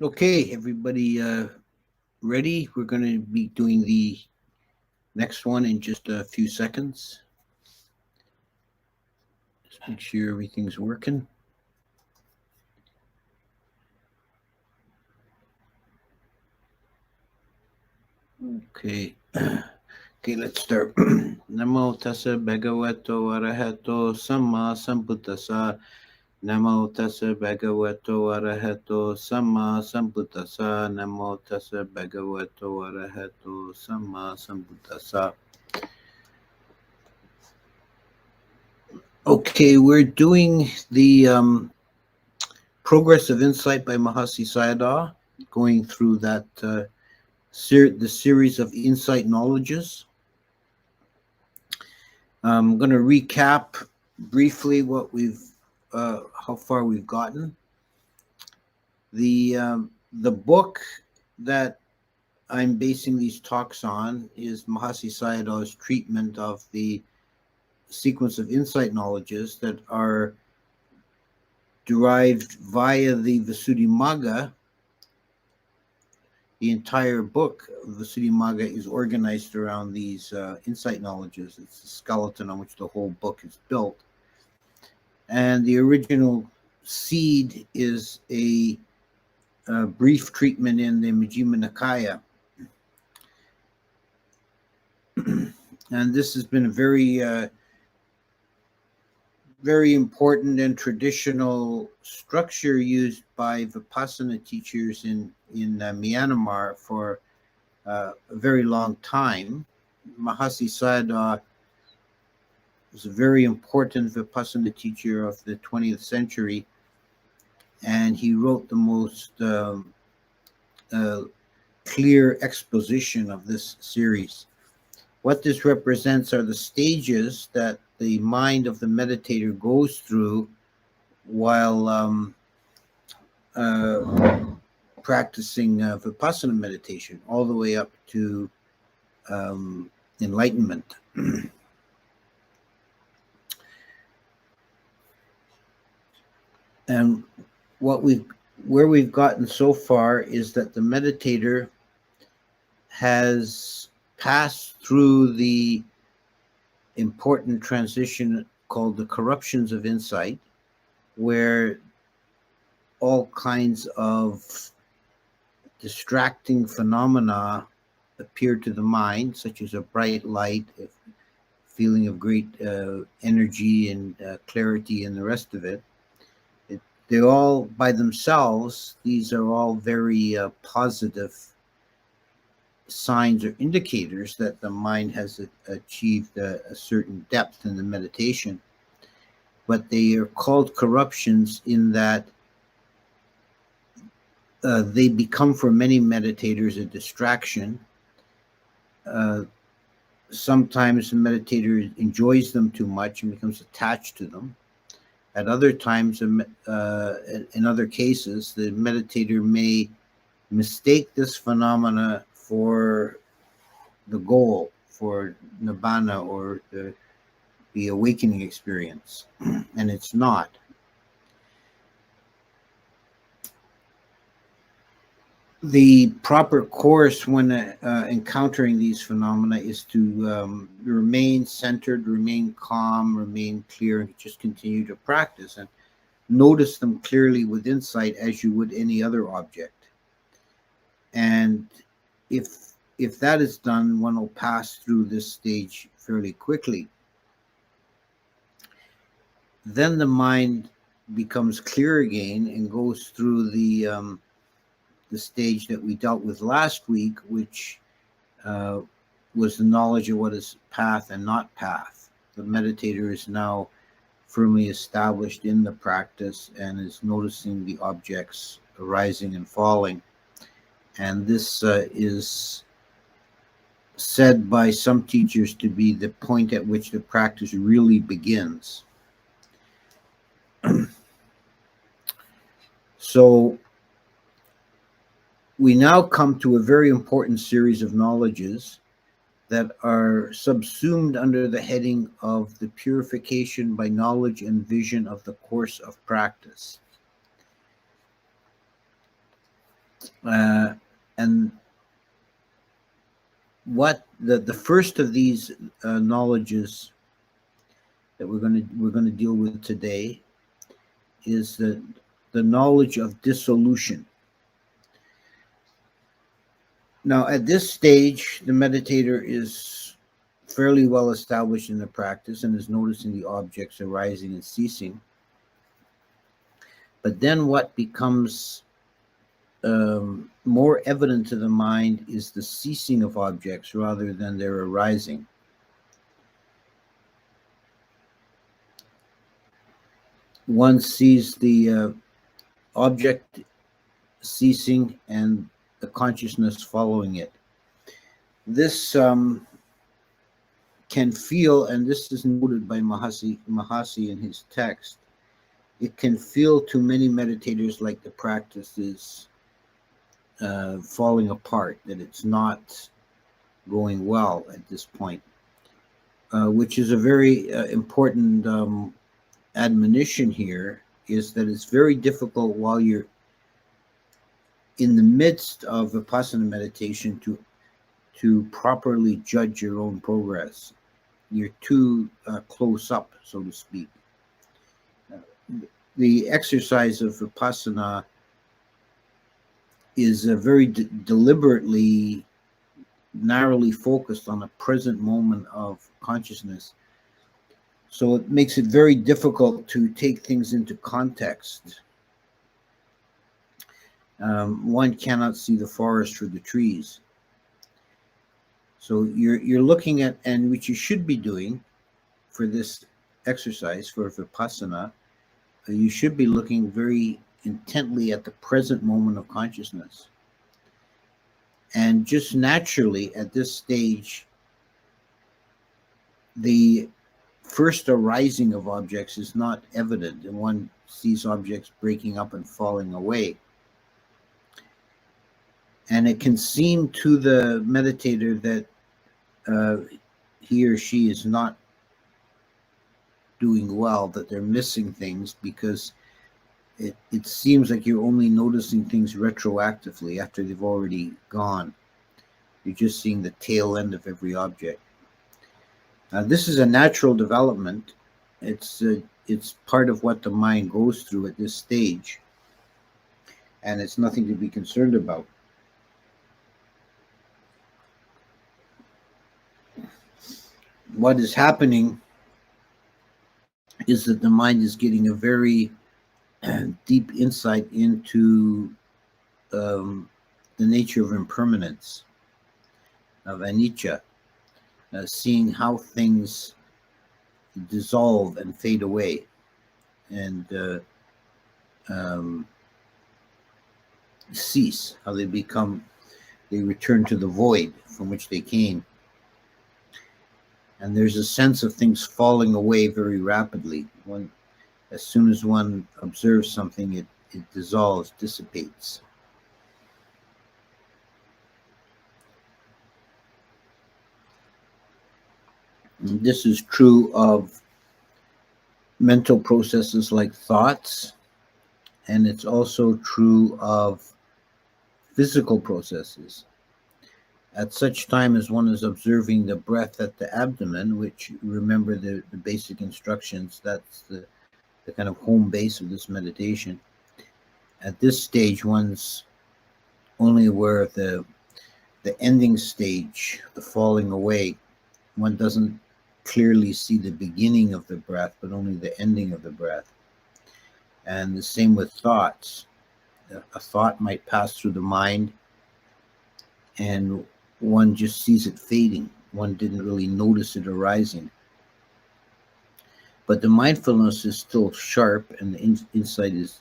Okay, everybody ready? We're going to be doing the next one in just a few seconds. Just make sure everything's working. Okay. Okay, let's start. Namo tassa bhagavato arahato samma sambuddhassa. Namo tassa bhagavato arahato samma sambuddhassa. Namo tassa bhagavato arahato samma sambuddhassa. Okay, we're doing the Progress of Insight by Mahāsi Sayādaw, going through that the series of insight knowledges. I'm going to recap briefly what how far we've gotten. The book that I'm basing these talks on is Mahāsi Sayādaw's treatment of the sequence of insight knowledges that are derived via the Visuddhimagga. The entire book of the Visuddhimagga is organized around these insight knowledges. It's the skeleton on which the whole book is built. And the original seed is a brief treatment in the Majjhima Nikaya. And this has been a very important and traditional structure used by Vipassana teachers in Myanmar for a very long time. Mahāsi Sayādaw was a very important Vipassana teacher of the 20th century, and he wrote the most clear exposition of this series. What this represents are the stages that the mind of the meditator goes through while practicing Vipassana meditation, all the way up to enlightenment. And where we've gotten so far is that the meditator has passed through the important transition called the corruptions of insight, where all kinds of distracting phenomena appear to the mind, such as a bright light, a feeling of great energy and clarity, and the rest of it. They all, by themselves, these are all very positive signs or indicators that the mind has achieved a certain depth in the meditation. But they are called corruptions in that they become, for many meditators, a distraction. Sometimes the meditator enjoys them too much and becomes attached to them. At other times, in other cases, the meditator may mistake this phenomena for the goal, for nibbana, or the awakening experience, and it's not. The proper course when encountering these phenomena is to remain centered, remain calm, remain clear, and just continue to practice and notice them clearly with insight as you would any other object. And if that is done, one will pass through this stage fairly quickly. Then the mind becomes clear again and goes through the stage that we dealt with last week, which was the knowledge of what is path and not path. The meditator is now firmly established in the practice and is noticing the objects arising and falling. And this is said by some teachers to be the point at which the practice really begins. So we now come to a very important series of knowledges that are subsumed under the heading of the purification by knowledge and vision of the course of practice. And what the first of these knowledges that we're going to deal with today is the knowledge of dissolution. Now, at this stage, the meditator is fairly well established in the practice and is noticing the objects arising and ceasing. But then what becomes more evident to the mind is the ceasing of objects rather than their arising. One sees the object ceasing and the consciousness following it. This can feel, and this is noted by Mahāsi in his text, it can feel to many meditators like the practice is falling apart, that it's not going well at this point, which is a very important admonition here, is that it's very difficult while you're in the midst of Vipassana meditation to properly judge your own progress. You're too close up, so to speak. The exercise of Vipassana is very deliberately, narrowly focused on a present moment of consciousness. So it makes it very difficult to take things into context. One cannot see the forest for the trees. So you're looking at, and which you should be doing for this exercise, for Vipassana, you should be looking very intently at the present moment of consciousness. And just naturally at this stage, the first arising of objects is not evident, and one sees objects breaking up and falling away. And it can seem to the meditator that he or she is not doing well, that they're missing things, because it seems like you're only noticing things retroactively after they've already gone. You're just seeing the tail end of every object. This is a natural development. It's part of what the mind goes through at this stage, and it's nothing to be concerned about. What is happening is that the mind is getting a very deep insight into the nature of impermanence, of anicca, seeing how things dissolve and fade away, and cease, how they return to the void from which they came. And there's a sense of things falling away very rapidly. As soon as one observes something, it dissolves, dissipates. And this is true of mental processes like thoughts, and it's also true of physical processes. At such time as one is observing the breath at the abdomen, which, remember the basic instructions, that's the kind of home base of this meditation. At this stage, one's only aware of the ending stage, the falling away. One doesn't clearly see the beginning of the breath, but only the ending of the breath. And the same with thoughts. A thought might pass through the mind, and one just sees it fading. One didn't really notice it arising. But the mindfulness is still sharp, and the insight is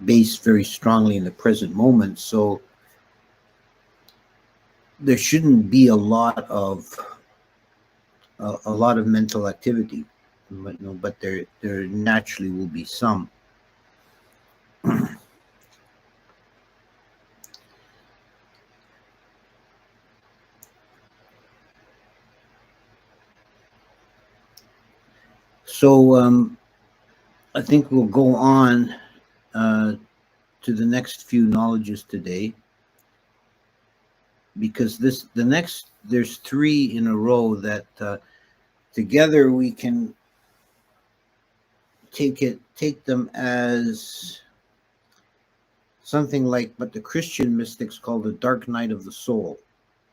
based very strongly in the present moment. So there shouldn't be a lot of mental activity, but there naturally will be some. So I think we'll go on to the next few knowledges today, because there's three in a row that together we can take them as something like what the Christian mystics call the dark night of the soul.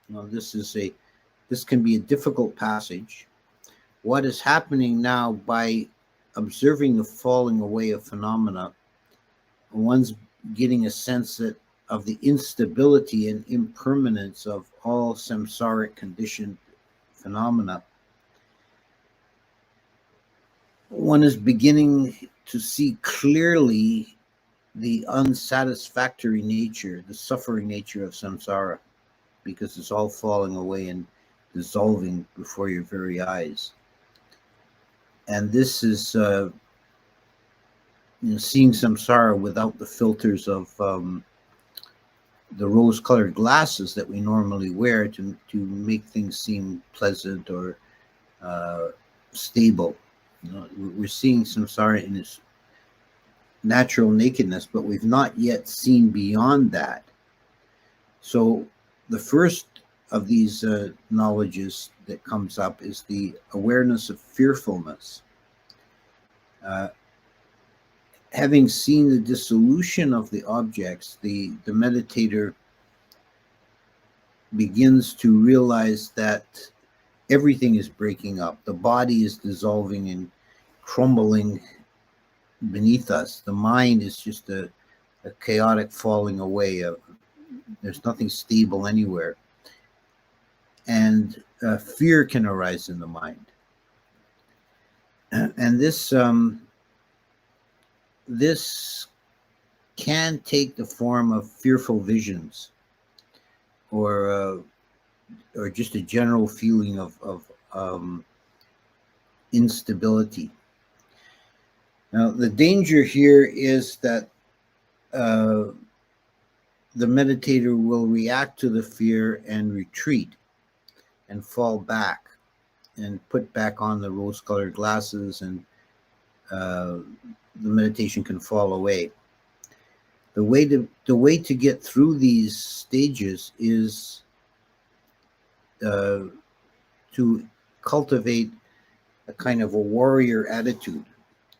This can be a difficult passage. What is happening now by observing the falling away of phenomena, one's getting a sense of the instability and impermanence of all samsaric conditioned phenomena. One is beginning to see clearly the unsatisfactory nature, the suffering nature of samsara, because it's all falling away and dissolving before your very eyes. And this is seeing samsara without the filters of the rose-colored glasses that we normally wear to make things seem pleasant or stable. We're seeing samsara in its natural nakedness, but we've not yet seen beyond that. So the first of these knowledges that comes up is the awareness of fearfulness. Having seen the dissolution of the objects, the meditator begins to realize that everything is breaking up. The body is dissolving and crumbling beneath us. The mind is just a chaotic falling away. There's nothing stable anywhere. And fear can arise in the mind. And this can take the form of fearful visions, or just a general feeling of instability. Now, the danger here is that the meditator will react to the fear and retreat and fall back and put back on the rose-colored glasses, and the meditation can fall away. The way to get through these stages is to cultivate a kind of a warrior attitude,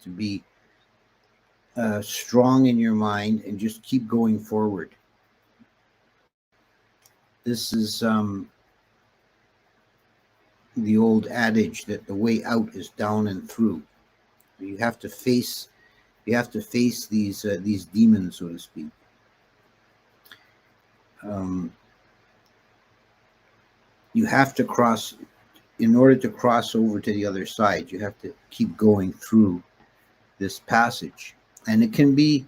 to be strong in your mind and just keep going forward. This is the old adage that the way out is down and through. You have to face these demons, so to speak. You have to cross, in order to cross over to the other side, you have to keep going through this passage. And it can be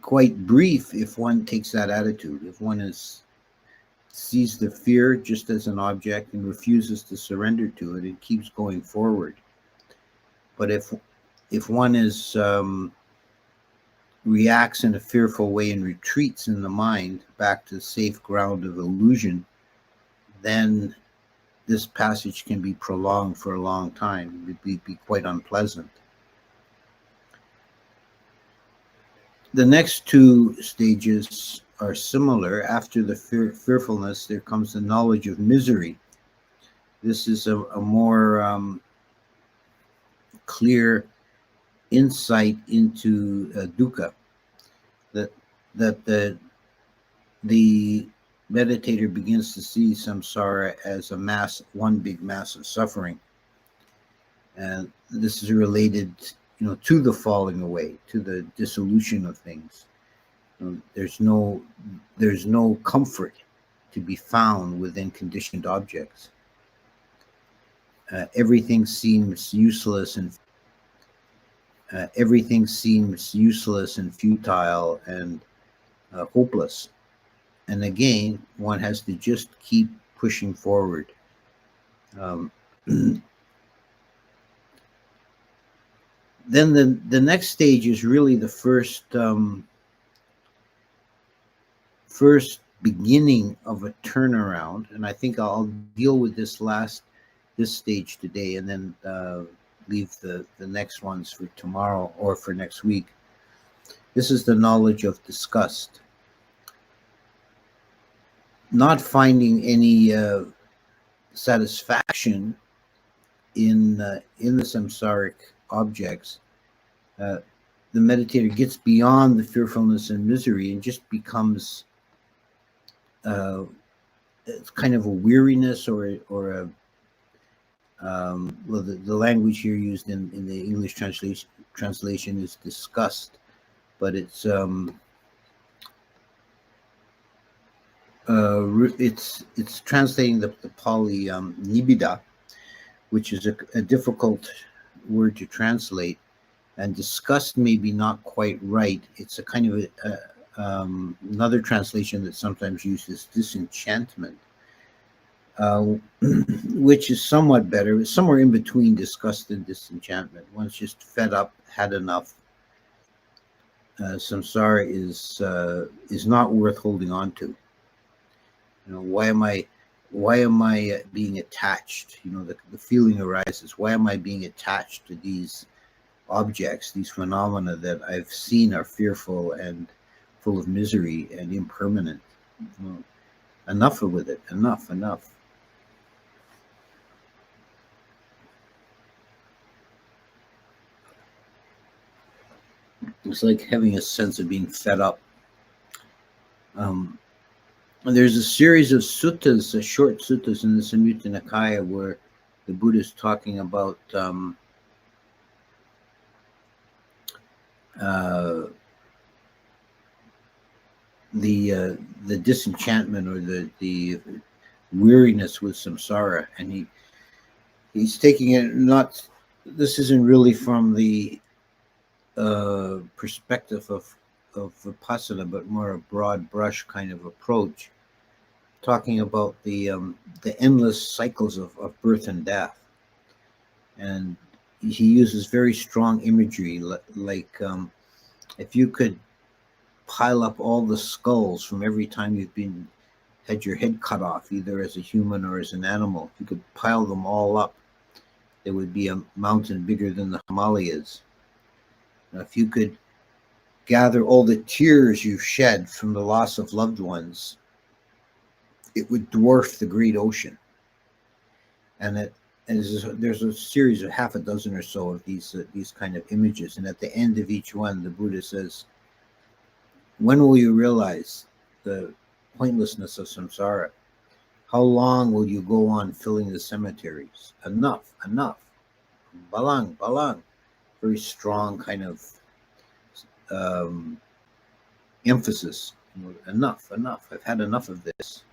quite brief if one takes that attitude. If one sees the fear just as an object and refuses to surrender to it, it keeps going forward. But if one reacts in a fearful way and retreats in the mind back to the safe ground of illusion, then this passage can be prolonged for a long time. It would be quite unpleasant. The next two stages are similar. After the fearfulness, there comes the knowledge of misery. This is a more clear insight into dukkha, that the meditator begins to see samsara as one big mass of suffering, and this is related, to the falling away, to the dissolution of things. There's no comfort to be found within conditioned objects. Everything seems useless and futile and hopeless. And again, one has to just keep pushing forward. Then the next stage is really the first beginning of a turnaround, and I think I'll deal with this stage today, and then leave the next ones for tomorrow or for next week. This is the knowledge of disgust. Not finding any satisfaction in the samsaric objects, the meditator gets beyond the fearfulness and misery and just becomes it's kind of a weariness or a well, the language here used in the English translation is disgust, but it's translating the Pali nibida, which is a difficult word to translate, and disgust may be not quite right. It's a kind of another translation that sometimes uses disenchantment, which is somewhat better. It's somewhere in between disgust and disenchantment. One's just fed up, had enough. Samsara is not worth holding on to. Why am I being attached? The feeling arises. Why am I being attached to these objects, these phenomena that I've seen are fearful and full of misery and impermanent? Enough with it. Enough. It's like having a sense of being fed up. There's a series of suttas, short suttas in the Samyutta Nikaya, where the Buddha is talking about the disenchantment or the weariness with samsara, and he's taking it not. This isn't really from the perspective of Vipassana, but more a broad brush kind of approach, talking about the endless cycles of birth and death. And he uses very strong imagery, like if you could pile up all the skulls from every time you've had your head cut off, either as a human or as an animal, if you could pile them all up, there would be a mountain bigger than the Himalayas. Now, if you could gather all the tears you've shed from the loss of loved ones, it would dwarf the great ocean. And there's a series of half a dozen or so of these kind of images. And at the end of each one, the Buddha says, when will you realize the pointlessness of samsara? How long will you go on filling the cemeteries? Enough. Balang. Very strong kind of emphasis. Enough. I've had enough of this.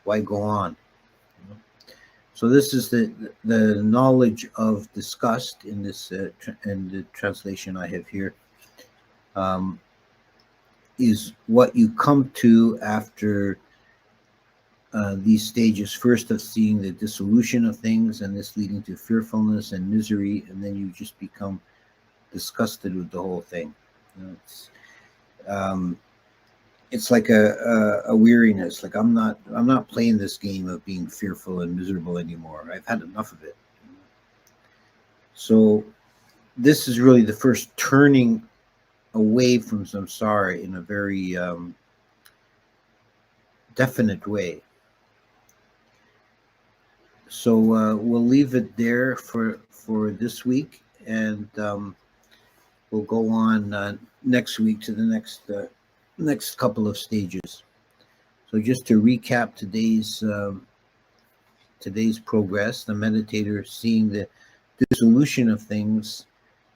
Why go on? So this is the knowledge of disgust in this in the translation I have here. Is what you come to after these stages, first of seeing the dissolution of things, and this leading to fearfulness and misery, and then you just become disgusted with the whole thing. It's like a weariness. Like I'm not playing this game of being fearful and miserable anymore. I've had enough of it. So this is really the first turning away from samsara in a very definite way. So we'll leave it there for this week, and we'll go on next week to the next couple of stages. So just to recap today's progress, the meditator seeing the dissolution of things,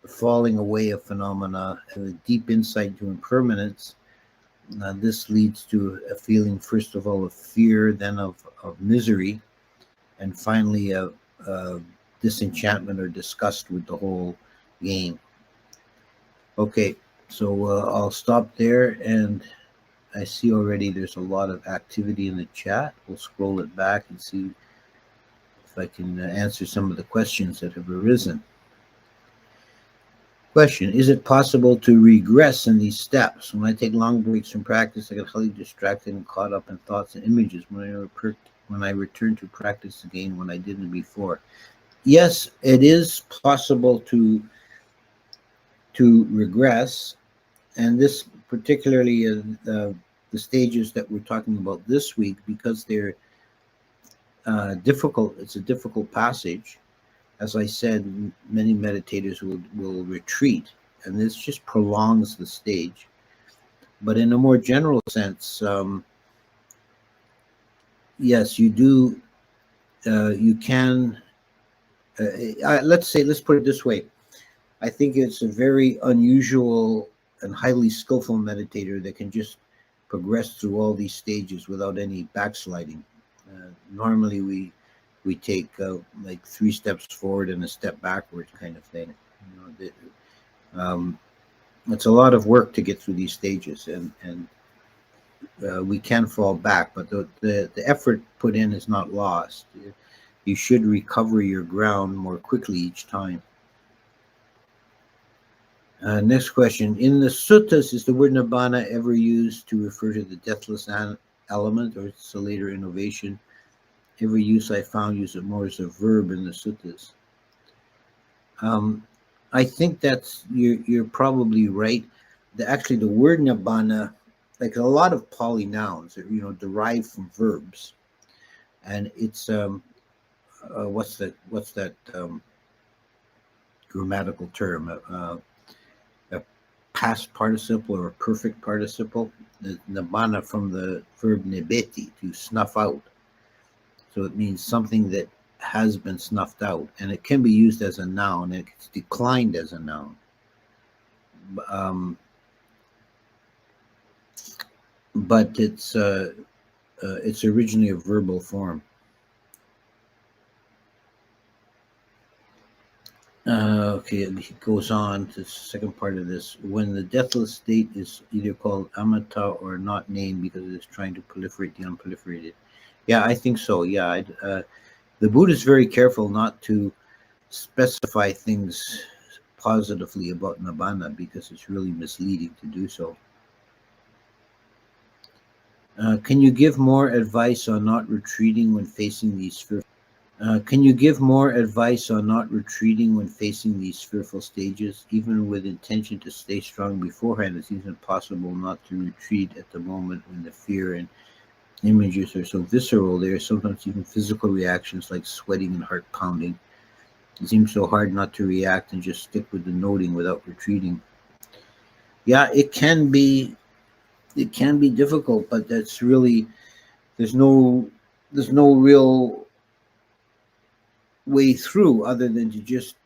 the falling away of phenomena, and a deep insight to impermanence. This leads to a feeling, first of all, of fear, then of misery, and finally of disenchantment or disgust with the whole game. Okay, so I'll stop there, and I see already there's a lot of activity in the chat. We'll scroll it back and see if I can answer some of the questions that have arisen. Question: is it possible to regress in these steps? When I take long breaks from practice, I get highly distracted and caught up in thoughts and images when I return to practice again when I didn't before. Yes, it is possible to regress, and this particularly the stages that we're talking about this week, because they're difficult. It's a difficult passage. As I said, many meditators will retreat, and this just prolongs the stage. But in a more general sense, yes, you do. You can. Let's put it this way. I think it's a very unusual and highly skillful meditator that can just progress through all these stages without any backsliding. Normally, we take like 3 steps forward and a step backwards, kind of thing. It's a lot of work to get through these stages, and we can fall back, but the effort put in is not lost. You should recover your ground more quickly each time. Next question. In the suttas, is the word nibbana ever used to refer to the deathless element, or it's a later innovation? Every use I found used it more as a verb in the suttas. I think that's you're probably right. Actually, the word nibbana, like a lot of Pali nouns, are derived from verbs, and it's what's that grammatical term? A past participle or a perfect participle. The nibbana from the verb nibbeti, to snuff out. So it means something that has been snuffed out, and it can be used as a noun, and it's declined as a noun. But it's originally a verbal form. Okay, it goes on to the second part of this. When the deathless state is either called amata or not named because it is trying to proliferate the unproliferated. Yeah, I think so. Yeah, the Buddha is very careful not to specify things positively about nibbana because it's really misleading to do so. Can you give more advice on not retreating when facing these fearful? Can you give more advice on not retreating when facing these fearful stages? Even with intention to stay strong beforehand, it seems impossible not to retreat at the moment when the fear and images are so visceral. There are sometimes even physical reactions like sweating and heart pounding. It seems so hard not to react and just stick with the noting without retreating. Yeah, it can be difficult, but that's really there's no real way through other than to just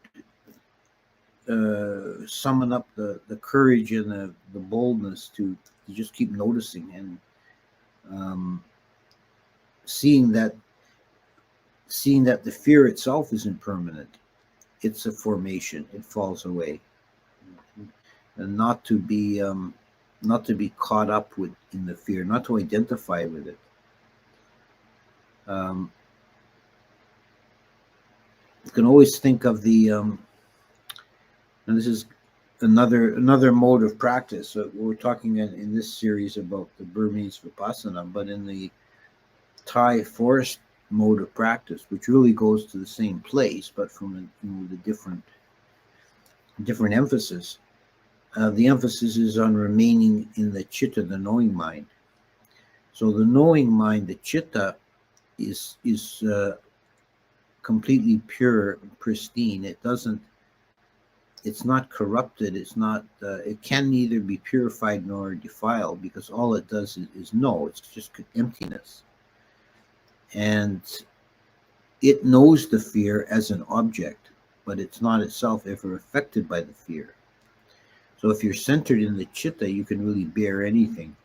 summon up the courage and the boldness to just keep noticing and seeing that the fear itself isn't permanent. It's a formation. It falls away, and not to be caught up with in the fear, not to identify with it. You can always think of the and this is another mode of practice. So we're talking in this series about the Burmese Vipassana, but in the Thai forest mode of practice, which really goes to the same place, but from the different emphasis. The emphasis is on remaining in the chitta, the knowing mind. So the knowing mind, the chitta, is completely pure, pristine. It's not corrupted. It's not. It can neither be purified nor defiled because all it does is know. It's just emptiness, and it knows the fear as an object, but it's not itself ever affected by the fear. So if you're centered in the chitta, you can really bear anything.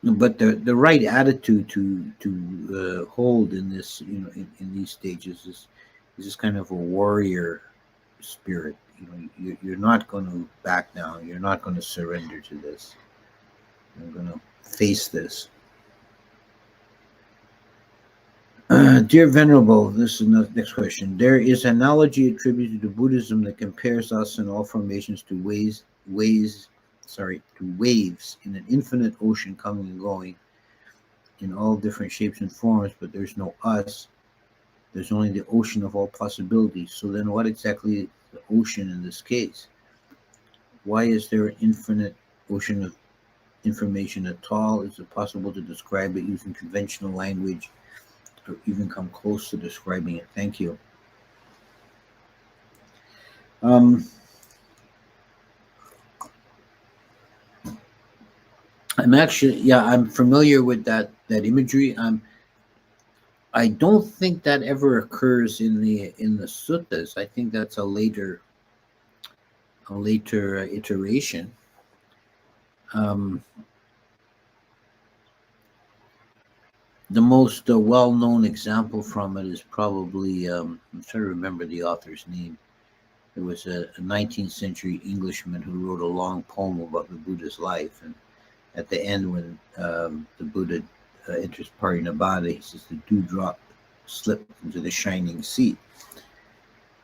But the right attitude to hold in this, in these stages is just kind of a warrior spirit. You're not going to back down. You're not going to surrender to this. You're going to face this. Dear Venerable, this is the next question. There is an analogy attributed to Buddhism that compares us in all formations to waves in an infinite ocean coming and going. in all different shapes and forms, but there's no us. There's only the ocean of all possibilities. So then what exactly is the ocean in this case? Why is there an infinite ocean of information at all? Is it possible to describe it using conventional language or even come close to describing it? Thank you. I'm familiar with that imagery. I don't think that ever occurs in the suttas. I think that's a later iteration. The most well-known example from it is probably, I'm trying to remember the author's name. There was a 19th century Englishman who wrote a long poem about the Buddha's life. And at the end, when the Buddha enters Parinibbana, he says, the dewdrop slipped into the shining sea.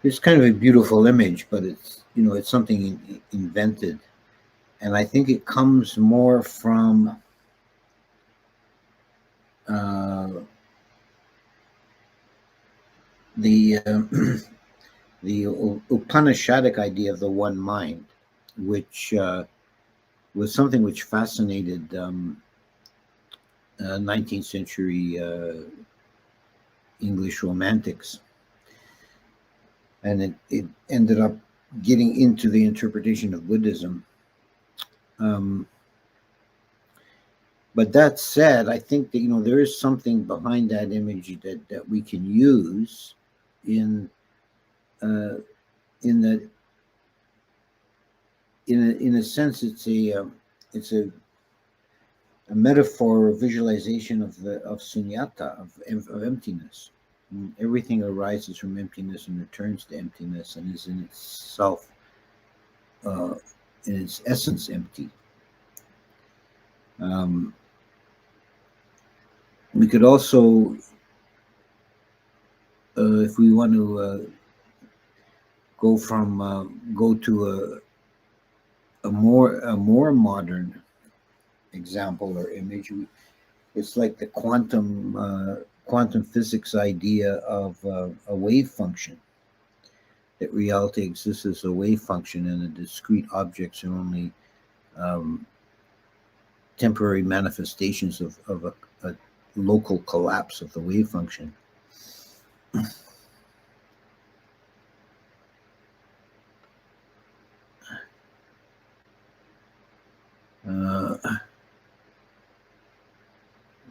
It's kind of a beautiful image, but it's something invented. And I think it comes more from the Upanishadic idea of the one mind, which was something which fascinated 19th century English romantics. And it ended up getting into the interpretation of Buddhism. But that said, I think that there is something behind that image that we can use in a sense. It's a metaphor or visualization of sunyata, of emptiness. And everything arises from emptiness and returns to emptiness and is in itself, in its essence, empty. We could also, if we want to go to a more modern example or image, it's like the quantum physics idea of a wave function. That reality exists as a wave function, and the discrete objects are only temporary manifestations of a local collapse of the wave function. Let's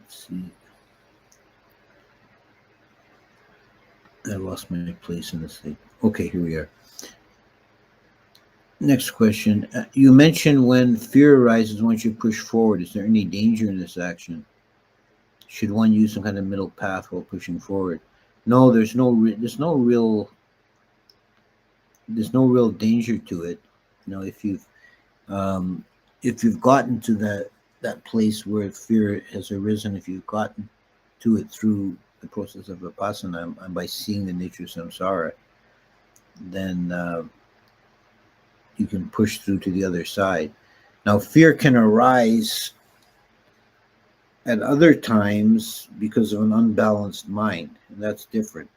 see. I lost my place in this thing. Okay, here we are. Next question. You mentioned when fear arises, once you push forward, is there any danger in this action? Should one use some kind of middle path while pushing forward? No, there's no real danger to it. If you've gotten to that place where fear has arisen, if you've gotten to it through the process of Vipassana and by seeing the nature of samsara, then you can push through to the other side. Now, fear can arise at other times because of an unbalanced mind, and that's different.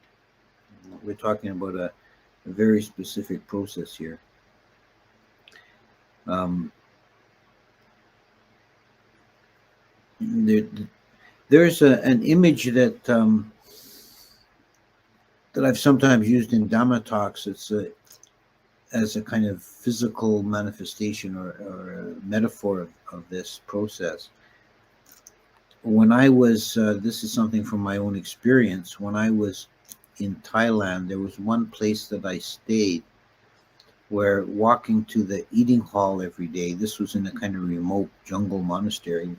We're talking about a very specific process here. There's an image that I've sometimes used in Dhamma talks. It's as a kind of physical manifestation or a metaphor of this process. When I was, this is something from my own experience, when I was in Thailand, there was one place that I stayed where walking to the eating hall every day, this was in a kind of remote jungle monastery,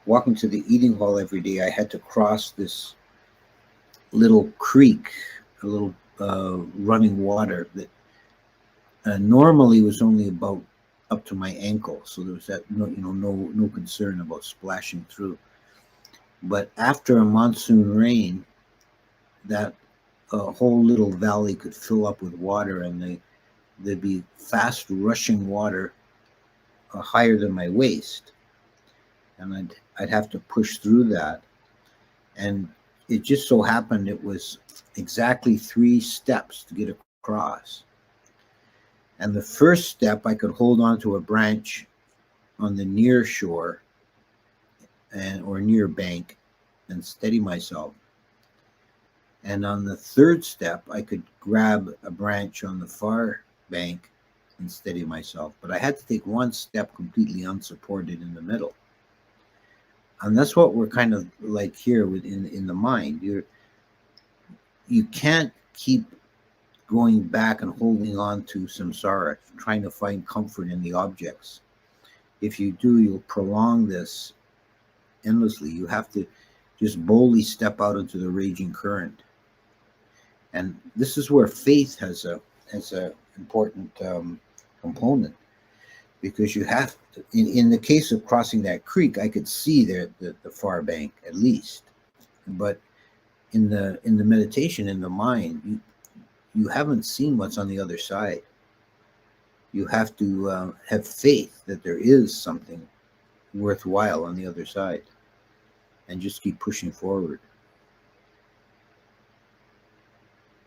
walking to the eating hall every day, I had to cross this little creek, a little running water that normally was only about up to my ankle, so there was no concern about splashing through. But after a monsoon rain, that whole little valley could fill up with water, and there'd be fast rushing water higher than my waist. and I'd have to push through that. And it just so happened it was exactly 3 steps to get across. And the first step, I could hold on to a branch on the near shore or near bank and steady myself. And on the third step, I could grab a branch on the far bank and steady myself. But I had to take 1 step completely unsupported in the middle. And that's what we're kind of like here in the mind. You can't keep going back and holding on to samsara, trying to find comfort in the objects. If you do, you'll prolong this endlessly. You have to just boldly step out into the raging current. And this is where faith has a important component, because you have to, in the case of crossing that creek, I could see the far bank at least, but in the meditation, in the mind, you haven't seen what's on the other side. You have to have faith that there is something worthwhile on the other side, and just keep pushing forward.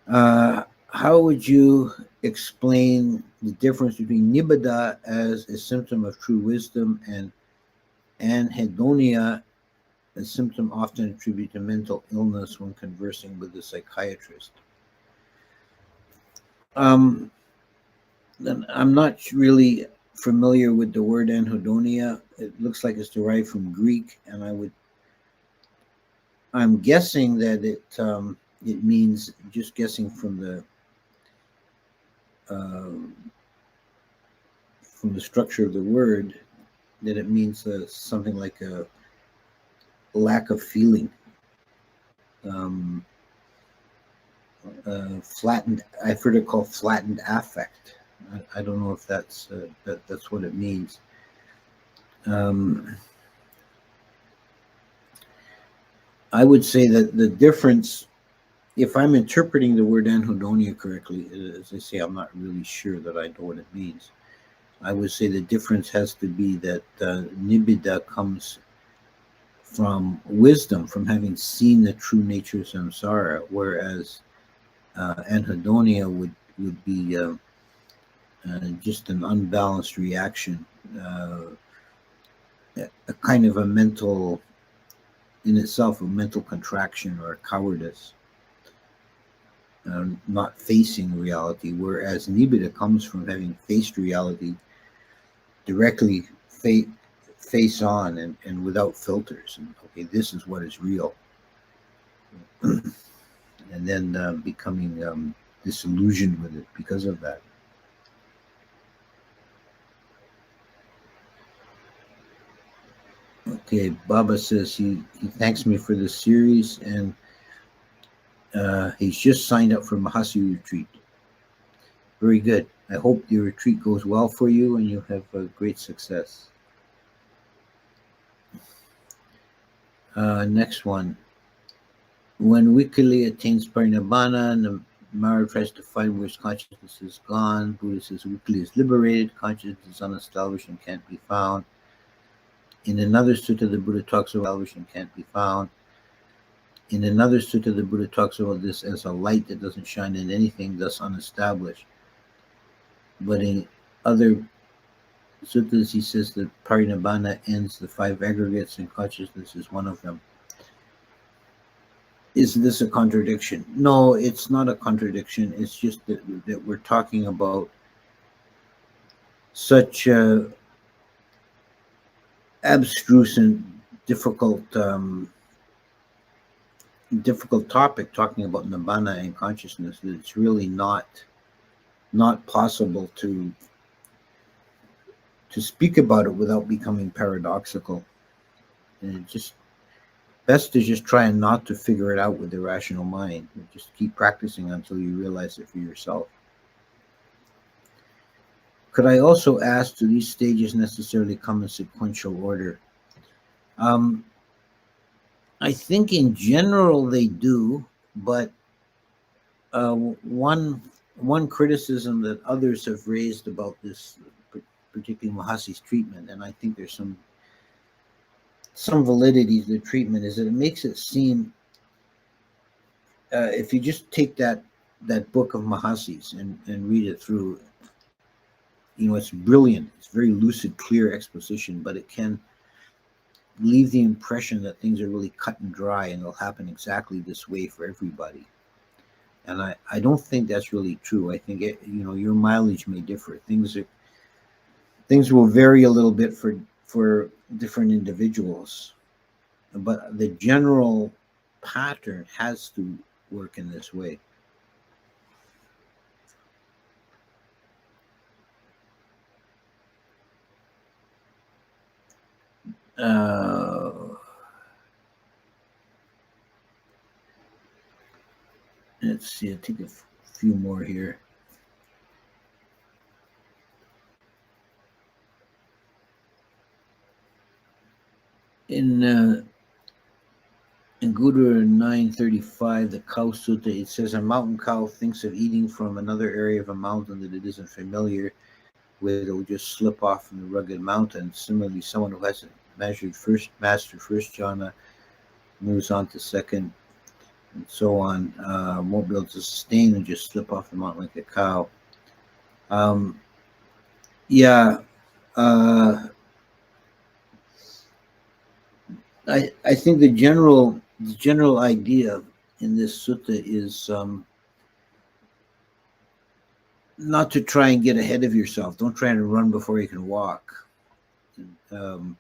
How would you explain the difference between nibbida as a symptom of true wisdom and anhedonia, a symptom often attributed to mental illness when conversing with a psychiatrist? I'm not really familiar with the word anhedonia. It looks like it's derived from Greek, and I'm guessing that it means, just guessing from the structure of the word, that it means something like a lack of feeling, flattened. I've heard it called flattened affect. I don't know if that's what it means. I would say that the difference, if I'm interpreting the word anhedonia correctly, as I say, I'm not really sure that I know what it means. I would say the difference has to be that nibbida comes from wisdom, from having seen the true nature of samsara, whereas anhedonia would be just an unbalanced reaction, a kind of a mental, in itself, a mental contraction or a cowardice. Not facing reality, whereas nibbida comes from having faced reality directly, face on, and without filters. And okay, this is what is real, and then becoming disillusioned with it because of that. Okay, Baba says he thanks me for this series, and he's just signed up for Mahāsi retreat. Very good. I hope your retreat goes well for you and you have great success. Next one. When Wikali attains Parinibbana and the Mara tries to find where his consciousness is gone, Buddha says Wikali is liberated, consciousness is unestablished and can't be found. In another sutta, the Buddha talks about established and can't be found. In another sutta, the Buddha talks about this as a light that doesn't shine in anything, thus unestablished. But in other suttas, he says that Parinibbana ends the 5 aggregates and consciousness is one of them. Is this a contradiction? No, it's not a contradiction. It's just that we're talking about such abstruse and difficult topic, talking about nibbana and consciousness, that it's really not possible to speak about it without becoming paradoxical. And it's just best to just try and not to figure it out with the rational mind. Just keep practicing until you realize it for yourself. Could I also ask, do these stages necessarily come in sequential order? I think in general they do, but one criticism that others have raised about this, particularly Mahāsi's treatment, and I think there's some some validity to the treatment is that it makes it seem, if you just take that book of Mahāsi's and read it through, it's brilliant. It's very lucid, clear exposition, but it can leave the impression that things are really cut and dry and they'll happen exactly this way for everybody. And I don't think that's really true. I think your mileage may differ. Things will vary a little bit for different individuals, but the general pattern has to work in this way. Let's see, I'll take a few more here. In Guru 935, the Cow Sutta, it says, a mountain cow thinks of eating from another area of a mountain that it isn't familiar with. It will just slip off from the rugged mountain. Similarly, someone who hasn't mastered first jhana moves on to second, and so on, won't be able to sustain and just slip off the mountain like a cow. I think the general idea in this sutta is not to try and get ahead of yourself. Don't try and run before you can walk. And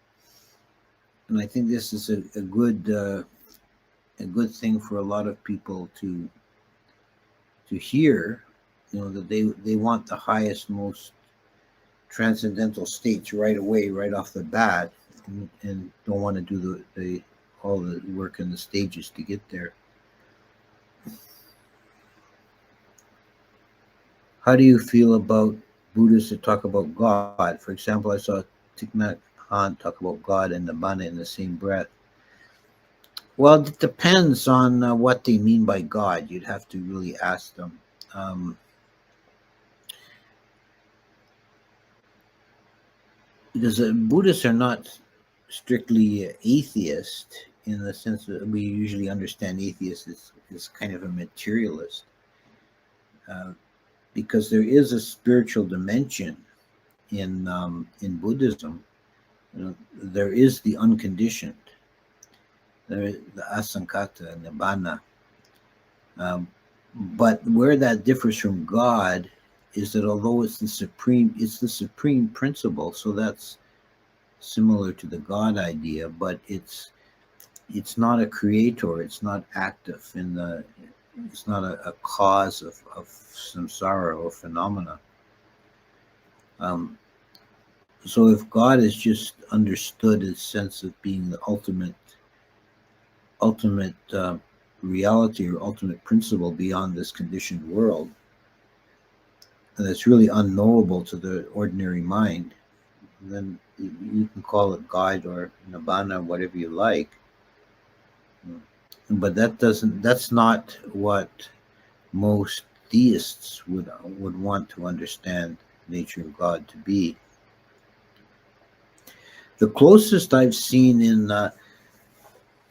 I think this is a good thing for a lot of people to hear. That they want the highest, most transcendental states right away, right off the bat, and don't want to do all the work in the stages to get there. How do you feel about Buddhists that talk about God? For example, I saw Thich Nhat Hanh talk about God and Nibbana in the same breath. Well, it depends on what they mean by God. You'd have to really ask them. Because Buddhists are not strictly atheist in the sense that we usually understand atheist as kind of a materialist, because there is a spiritual dimension in Buddhism. There is the unconditioned, the asankata, nibbana. But where that differs from God is that although it's the supreme principle, so that's similar to the God idea, but it's not a creator, it's not active it's not a cause of samsara or phenomena. So if God is just understood as sense of being the ultimate reality or ultimate principle beyond this conditioned world, and it's really unknowable to the ordinary mind, then you can call it God or Nibbana, whatever you like. But that's not what most theists would want to understand the nature of God to be. The closest I've seen in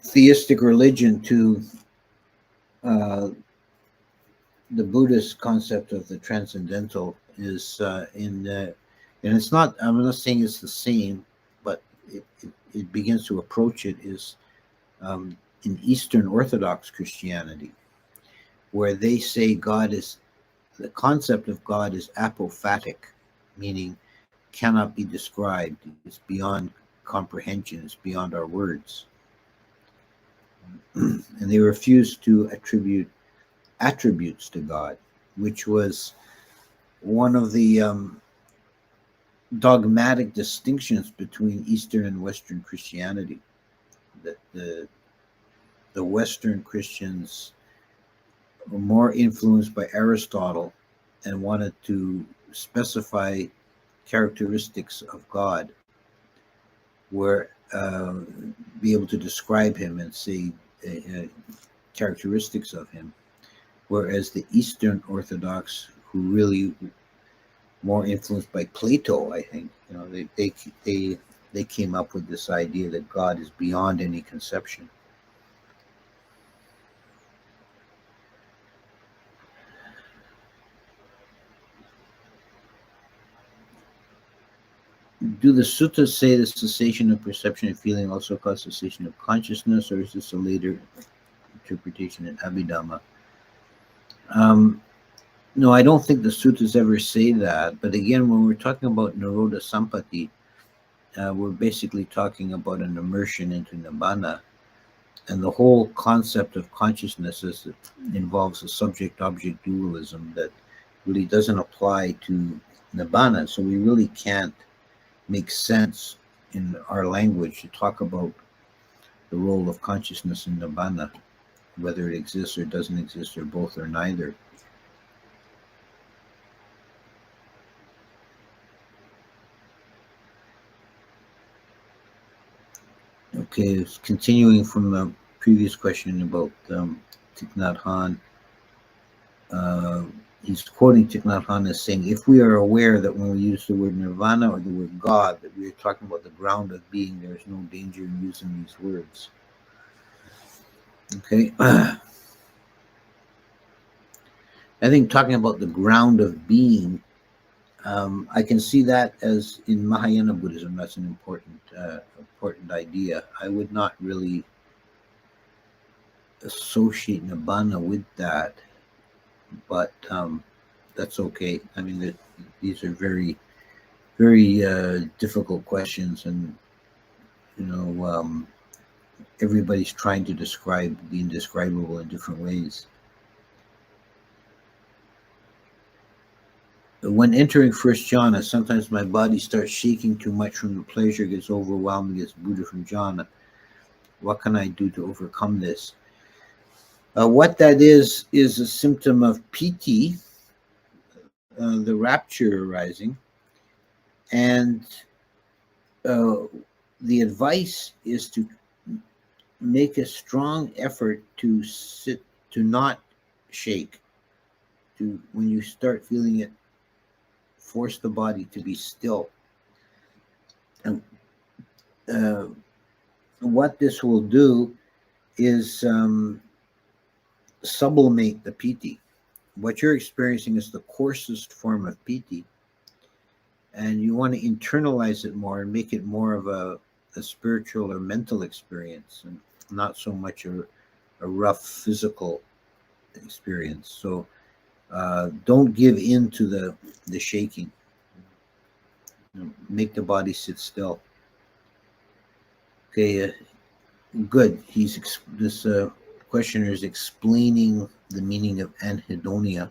theistic religion to the Buddhist concept of the transcendental is and it's not, I'm not saying it's the same, but it begins to approach it, is in Eastern Orthodox Christianity, where they say the concept of God is apophatic, meaning cannot be described. It's beyond comprehension. It's beyond our words. And they refuse to attribute attributes to God, which was one of the dogmatic distinctions between Eastern and Western Christianity. That the Western Christians were more influenced by Aristotle and wanted to specify characteristics of God, where be able to describe him and say characteristics of him, whereas the Eastern Orthodox, who really more influenced by Plato, I think, they they came up with this idea that God is beyond any conception. Do the suttas say the cessation of perception and feeling also causes cessation of consciousness, or is this a later interpretation in Abhidhamma? No, I don't think the suttas ever say that. But again, when we're talking about Nirodha Sampatti, we're basically talking about an immersion into Nibbana. And the whole concept of consciousness involves a subject-object dualism that really doesn't apply to Nibbana. So we really can't make sense in our language to talk about the role of consciousness in Nibbana, whether it exists or doesn't exist, or both or neither. Okay, continuing from the previous question about Thich Nhat Hanh. He's quoting Thich Nhat Hanh as saying, if we are aware that when we use the word nirvana or the word God, that we are talking about the ground of being, there is no danger in using these words. Okay. I think talking about the ground of being, I can see that as in Mahayana Buddhism, that's an important idea. I would not really associate Nibbana with that, but that's okay. I mean, these are very, very difficult questions, and everybody's trying to describe the indescribable in different ways. When entering first jhana, sometimes my body starts shaking too much from the pleasure, gets overwhelmed, gets Buddha from jhana. What can I do to overcome this? What that is a symptom of piti, the rapture arising. And the advice is to make a strong effort to sit, to not shake. When you start feeling it, force the body to be still. And what this will do is sublimate the piti. What you're experiencing is the coarsest form of piti, and you want to internalize it more and make it more of a spiritual or mental experience, and not so much a rough physical experience. So don't give in to the shaking. Make the body sit still. Okay, good. This questioner is explaining the meaning of anhedonia.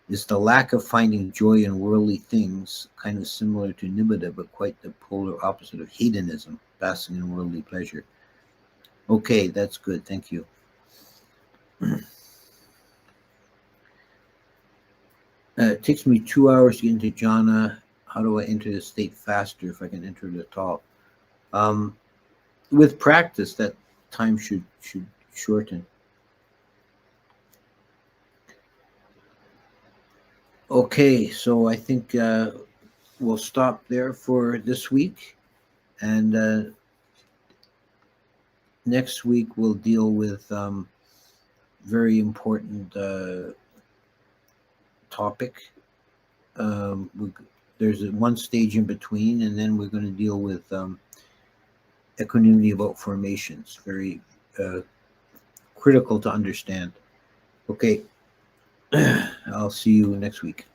Is the lack of finding joy in worldly things kind of similar to nibbida, but quite the polar opposite of hedonism, basking in worldly pleasure? Okay, that's good. Thank you. It takes me 2 hours to get into jhana. How do I enter the state faster, if I can enter it at all? With practice, that time should shorten. Okay, so I think we'll stop there for this week, and next week we'll deal with very important topic. There's one stage in between, and then we're going to deal with equanimity about formations. Very critical to understand. Okay, I'll see you next week.